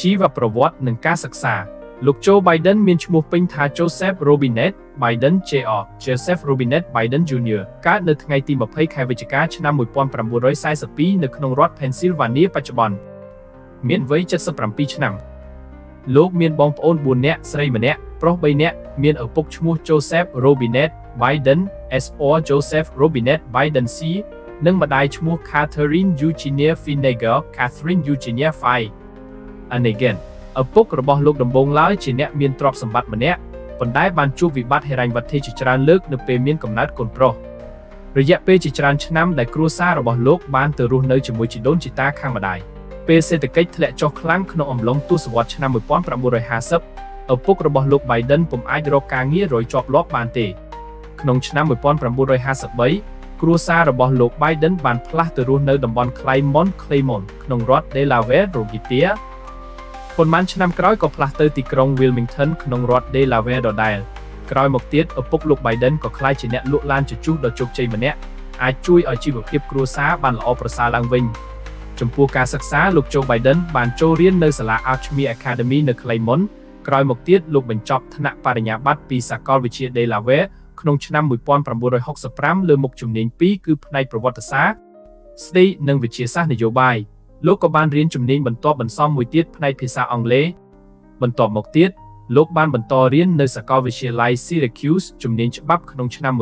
ជីវប្រវត្តិនិងការសិក្សាលោក Joe Biden មានឈ្មោះពេញថា Joseph Robinette Biden Jr. Joseph Robinette Biden Jr. កើតនៅថ្ងៃទី20 ខែវិច្ឆិកាឆ្នាំ1942នៅក្នុងរដ្ឋ Pennsylvania បច្ចុប្បន្នមានវ័យ77ឆ្នាំលោកមានបងប្អូន4នាក់ស្រីម្នាក់ប្រុស3នាក់មានឪពុកឈ្មោះ Joseph Robinette Biden S.R. Joseph Robinette Biden C និងម្ដាយឈ្មោះ Catherine Eugenia Finnegan Catherine Eugenia Finnegan ឪពុករបស់លោកដំបូងឡើយជាអ្នកមានទ្រព្យសម្បត្តិម្នាក់ប៉ុន្តែបានជួបវិបត្តិហិរញ្ញវត្ថុជាច្រើនលើកនៅពេលមានកំណើតកូនប្រុសរយៈពេលជាច្រើនឆ្នាំដែលគ្រួសាររបស់លោកបានទៅរស់នៅជាមួយជីដូនជីតាខាងម្ដាយពេលសេដ្ឋកិច្ចធ្លាក់ចុះខ្លាំងក្នុងអំឡុងទសវត្សរ៍ឆ្នាំ1950ឪពុករបស់លោក Biden ពុំអាចរកការងាររយជាប់លាប់បានទេក្នុងឆ្នាំ1953គ្រួសាររបស់លោក Biden បានផ្លាស់ទៅរស់នៅតំបន់ Claymont ក្នុងរដ្ឋ Delaware ប៉ុន្មានឆ្នាំក្រោយក៏ផ្លាស់ទៅទីក្រុង Wilmington ក្នុងរដ្ឋ Delaware ដដែលក្រោយមកទៀតឪពុកលោក Biden ក៏ក្លាយជាអ្នកលក់ឡានជជុះដ៏ជោគជ័យម្នាក់អាចជួយឲ្យជីវភាពគ្រួសារបានល្អប្រសើរឡើងវិញចំពោះការសិក្សាលោក Joe Biden បានចូលរៀននៅសាលា Archme Academy នៅ Claymont ក្រោយមកទៀតលោកបញ្ចប់ថ្នាក់បរិញ្ញាបត្រពីសាកលវិទ្យា Delaware ក្នុងឆ្នាំ1965លើមុខជំនាញ2គឺផ្នែកប្រវត្តិសាស្ត្រស្ដីនិងវិទ្យាសាស្ត្រនយោបាយលោកក៏បានរៀនជំនាញបន្ទាប់បន្សំមួយទៀតផ្នែកភាសាអង់គ្លេសបន្ទាប់មកទៀតលោកបានបន្តរៀននៅសាកលវិទ្យាល័យ Syracuse ជំនាញច្បាប់ក្នុងឆ្នាំ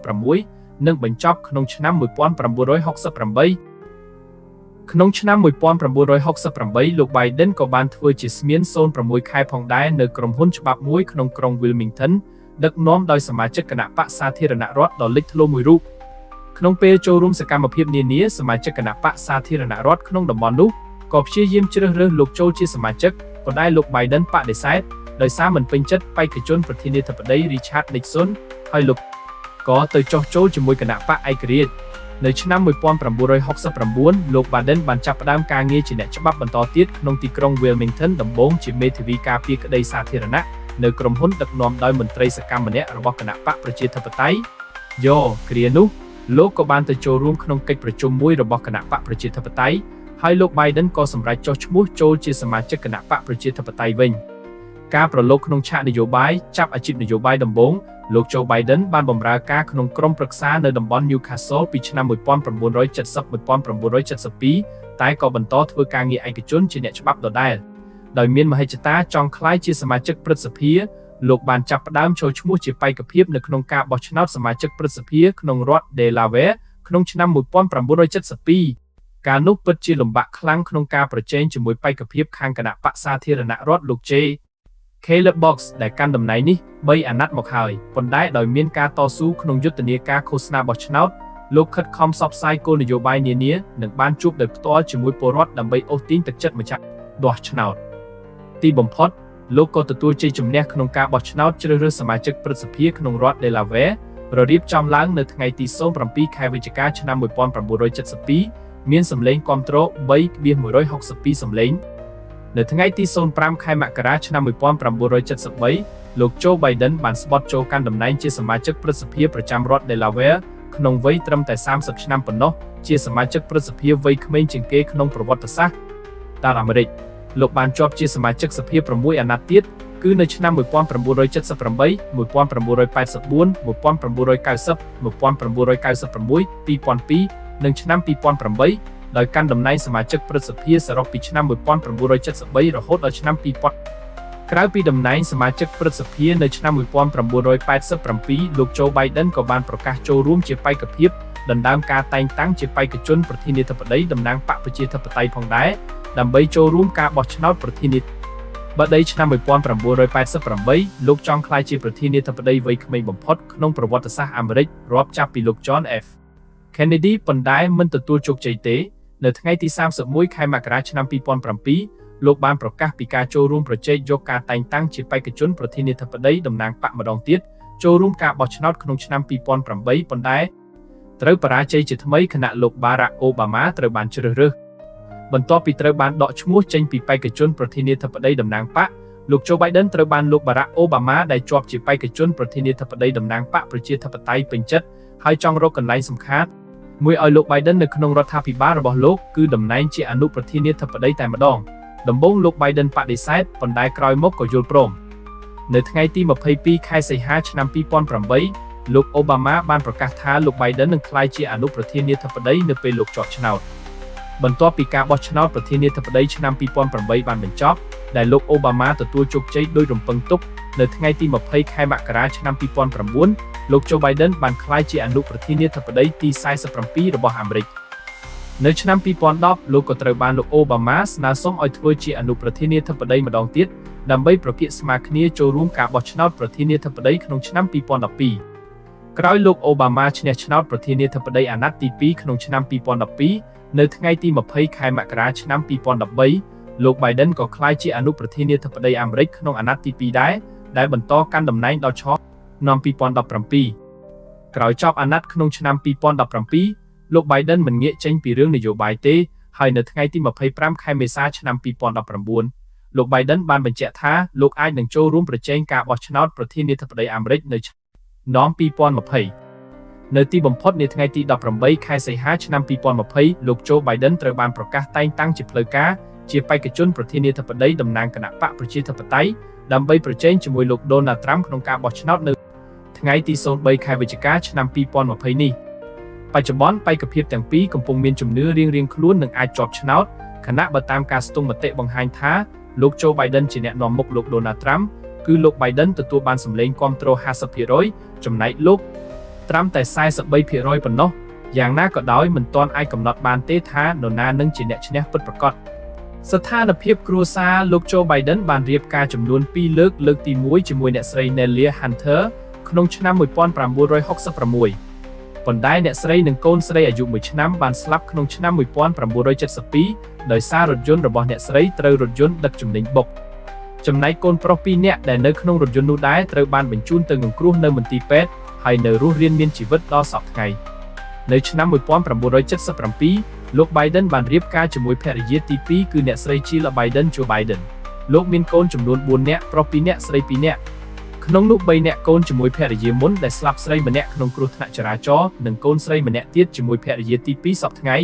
1966និងបញ្ចប់ក្នុងឆ្នាំ1968ក្នុងឆ្នាំ1968លោក Biden ក៏បានធ្វើជាស្មៀន06ខែផងដែរនៅក្រុមហ៊ុនច្បាប់មួយក្នុងក្រុង Wilmington ដឹកនាំដោយសមាជិកគណៈបក្សសាធារណរដ្ឋដ៏លេចធ្លោមួយរូបក្នុងពេលចូលរួមសកម្មភាពនានាសមាជិកគណៈបក្សសាធារណរដ្ឋក្នុងតំបន់នោះក៏ព្យាយាមជ្រើសរើសលោកចូលជាសមាជិកប៉ុន្តែលោក Biden បដិសេធដោយសារមិនពេញចិត្តបេក្ខជនប្រធានាធិបតី Richard Nixon ហើយលោកក៏ទៅចុះចូលជាមួយគណៈបក្សឯករាជ្យនៅឆ្នាំ1969លោក Biden បានចាប់ផ្ដើមការងារជាអ្នកច្បាប់បន្តទៀតក្នុងទីក្រុង Wilmington ដំបូងជាមេធាវីការពារក្តីសាធារណៈនៅក្រុមហ៊ុនដឹកនាំដោយមន្ត្រីសកម្មម្នាក់របស់គណៈបក្សប្រជាធិបតេយ្យគ្រានោះលោកក៏បានទៅចូលរួមក្នុងកិច្ចប្រជុំមួយរបស់គណៈបក្សប្រជាធិបតេយ្យហើយលោក Biden ក៏សម្រេចចុះឈ្មោះចូលជាសមាជិកគណៈបក្សប្រជាធិបតេយ្យវិញការប្រឡូកក្នុងឆាកនយោបាយចាប់អាជីពនយោបាយដំបូងលោក Joe Biden បានបម្រើការក្នុងក្រុមប្រឹក្សានៅតំបន់ Newcastle ពីឆ្នាំ1970-1972តែក៏បន្តធ្វើការងារឯកជនជាអ្នកច្បាប់ដដែលដោយមានមហិច្ឆតាចង់ក្លាយជាសមាជិកព្រឹទ្ធសភាលោកបានចាប់ផ្ដើមចូលឈ្មោះជាបេក្ខភាពនៅក្នុងការបោះឆ្នោតសមាជិកព្រឹទ្ធសភាក្នុងរដ្ឋ Delaware ក្នុងឆ្នាំ1972ការនោះពិតជាលំបាកខ្លាំងក្នុងការប្រជែងជាមួយបេក្ខភាពខាងគណៈបក្សសាធារណរដ្ឋលោក J. Caleb Box ដែលកាន់តំណែងនេះ3អាណត្តិមកហើយប៉ុន្តែដោយមានការតស៊ូក្នុងយុទ្ធនាការឃោសនាបោះឆ្នោតលោកខិតខំផ្សព្វផ្សាយគោលនយោបាយនានានិងបានជួបដោយផ្ទាល់ជាមួយពលរដ្ឋដើម្បីអូសទាញទឹកចិត្តម្ចាស់បោះឆ្នោតទីបំផុតលោកក៏ទទួលជ័យជំនះក្នុងការបោះឆ្នោតជ្រើសរើសសមាជិកព្រឹទ្ធសភាក្នុងរដ្ឋ Delaware រៀបចំឡើងនៅថ្ងៃទី07ខែវិច្ឆិកាឆ្នាំ1972មានសម្លេងគាំទ្រ 3.162 សម្លេងនៅថ្ងៃទី05ខែមករាឆ្នាំ1973លោក Joe Biden បានស្បត់ចូលកាន់តំណែងជាសមាជិកព្រឹទ្ធសភាប្រចាំរដ្ឋ Delaware ក្នុងវ័យត្រឹមតែ30ឆ្នាំប៉ុណ្ណោះជាសមាជិកព្រឹទ្ធសភាវ័យក្មេងជាងគេក្នុងប្រវត្តិសាស្ត្រតាមអាមេរិកលោកបានជាប់ជាសមាជិកសភា6អាណត្តិទៀតគឺនៅឆ្នាំ1978 1984 1990 1996 2002និងឆ្នាំ2008ដោយកាន់តំណែងសមាជិកព្រឹទ្ធសភាសរុបពីឆ្នាំ1973រហូតដល់ឆ្នាំ2000ក្រៅពីតំណែងសមាជិកព្រឹទ្ធសភានៅឆ្នាំ1987លោក Joe Biden ក៏បានប្រកាសចូលរួមជាបេក្ខភាពដណ្ដើមការតែងតាំងជាបេក្ខជនប្រធានាធិបតីតំណាងបកប្រជាធិបតេយ្យផងដែរដើម្បីចូលរួមការបោះឆ្នោតប្រធានាធិបតីឆ្នាំ1988លោកចង់ក្លាយជាប្រធានាធិបតីវ័យក្មេងបំផុតក្នុងប្រវត្តិសាស្ត្រអាមេរិករាប់ចាប់ពីលោក John F. Kennedy ប៉ុន្តែមិនទទួលជោគជ័យទេនៅថ្ងៃទី31ខែមករាឆ្នាំ2007លោកបានប្រកាសពីការចូលរួមប្រជែកយកការតែងតាំងជាបេក្ខជនប្រធានាធិបតីតំណាងបកម្ដងទៀតចូលរួមការបោះឆ្នោតក្នុងឆ្នាំ2008ប៉ុន្តែត្រូវបរាជ័យជាថ្មីខណៈលោក Barack Obama ត្រូវបានជ្រើសរើសបន្ទាប់ពីត្រូវបានដកឈ្មោះចេញពីបេក្ខជនប្រធានាធិបតីតំណាងបកលោក Joe Biden ត្រូវបានលោក Barack Obama ដែលជាប់ជាបេក្ខជនប្រធានាធិបតីតំណាងបកប្រជាធិបតេយ្យពេញចិត្តហើយចង់រកកន្លែងសំខាន់មួយឲ្យលោក Biden នៅក្នុងរដ្ឋាភិបាលរបស់លោកគឺតំណែងជាអនុប្រធានាធិបតីតែម្ដង ដំបូងលោក Biden បដិសេធ ប៉ុន្តែក្រោយមកក៏យល់ព្រម នៅថ្ងៃទី 22 ខែសីហា ឆ្នាំ 2008 លោក Obama បានប្រកាសថាលោក Biden នឹងក្លាយជាអនុប្រធានាធិបតីនៅពេលលោកជាប់ឆ្នោត បន្ទាប់ពីការបោះឆ្នោតប្រធានាធិបតីឆ្នាំ 2008 បានបញ្ចប់ ដែលលោក Obama ទទួលជោគជ័យដោយរំពឹងទុក នៅថ្ងៃទី 20 ខែមករា ឆ្នាំ 2009 លោក Joe Biden បានក្លាយជាអនុប្រធានាធិបតីទី 47 របស់អាមេរិក នៅឆ្នាំ 2010 លោកក៏ត្រូវបានលោក Obama ស្នើសុំឲ្យធ្វើជាអនុប្រធានាធិបតីម្ដងទៀត ដើម្បីប្រភាគស្មើគ្នាចូលរួមការបោះឆ្នោតប្រធានាធិបតីក្នុងឆ្នាំ 2012 ក្រោយលោក Obama ឈ្នះឆ្នោតប្រធានាធិបតីអាណត្តិទី 2 ក្នុងឆ្នាំ 2012 នៅថ្ងៃទី 20 ខែមករា ឆ្នាំ 2013 លោក Biden ក៏ក្លាយជាអនុប្រធានាធិបតីអាមេរិកក្នុងអាណត្តិទី 2 ដែរ ដែលបន្តកាន់តំណែងដល់ឆ្នាំ 2017 ក្រោយចប់អាណត្តិក្នុងឆ្នាំ 2017 លោក Biden មិនងាកចេញពីរឿងនយោបាយទេ ហើយនៅថ្ងៃទី 25 ខែមេសា ឆ្នាំ 2019 លោក Biden បានបញ្ជាក់ថាលោកអាចនឹងចូលរួមប្រជែងការបោះឆ្នោតប្រធានាធិបតីអាមេរិកនៅឆ្នាំ 2020 នៅទីបំផុតនាថ្ងៃទី 18 ខែសីហា ឆ្នាំ 2020 លោក Joe Biden ត្រូវបានប្រកាសតែងតាំងជាផ្លូវការជាបេក្ខជនប្រធានាធិបតីតំណាងគណៈបកប្រជាធិបតេយ្យ ដើម្បីប្រជែងជាមួយលោក Donald Trump ក្នុងការបោះឆ្នោតនៅថ្ងៃទី 03 ខែវិច្ឆិកា ឆ្នាំ 2020 នេះ បច្ចុប្បន្នបេក្ខភាពទាំងពីរកំពុងមានជំនឿរៀងៗខ្លួននឹងអាចជាប់ឆ្នោត ខណៈបើតាមការស្ទង់មតិបង្ហាញថាលោក Joe Biden ជាអ្នកនាំមុខលោក Donald Trump គឺលោក Biden ទទួលបានសម្លេងគាំទ្រ 50% ចំណែកលោក Trump តែ 43% ប៉ុណ្ណោះ យ៉ាងណាក៏ដោយមិនទាន់អាចកំណត់បានទេថានរណានឹងជាអ្នកឈ្នះពិតប្រាកដ ស្ថានភាពគ្រួសារលោក Joe Biden បានរៀបការចំនួន 2 លើក លើកទី 1 ជាមួយអ្នកស្រី Nelia Hunter ក្នុងឆ្នាំ 1966 ប៉ុន្តែអ្នកស្រីនិងកូនស្រីអាយុ 1 ឆ្នាំបានស្លាប់ក្នុងឆ្នាំ 1972 ដោយសាររថយន្តរបស់អ្នកស្រីត្រូវរថយន្តដឹកទំនិញបុក ចំណែកកូនប្រុស 2 នាក់ដែលនៅក្នុងរថយន្តនោះដែរត្រូវបានបញ្ជូនទៅសង្គ្រោះនៅមន្ទីរពេទ្យ ហើយនៅរស់រានមានជីវិតដល់សព្វថ្ងៃ នៅឆ្នាំ 1977 លោក Biden បានរៀបការជាមួយភរិយាទី 2 គឺអ្នកស្រី Jill Biden Joe Biden លោកមានកូនចំនួន 4 នាក់ ប្រុស 2 នាក់ ស្រី 2 នាក់ ក្នុងនោះ 3 នាក់កូនជាមួយភរិយាមុនដែលស្លាប់ស្រីម្នាក់ក្នុងគ្រោះថ្នាក់ចរាចរណ៍ និងកូនស្រីម្នាក់ទៀតជាមួយភរិយាទី 2 សព្វថ្ងៃ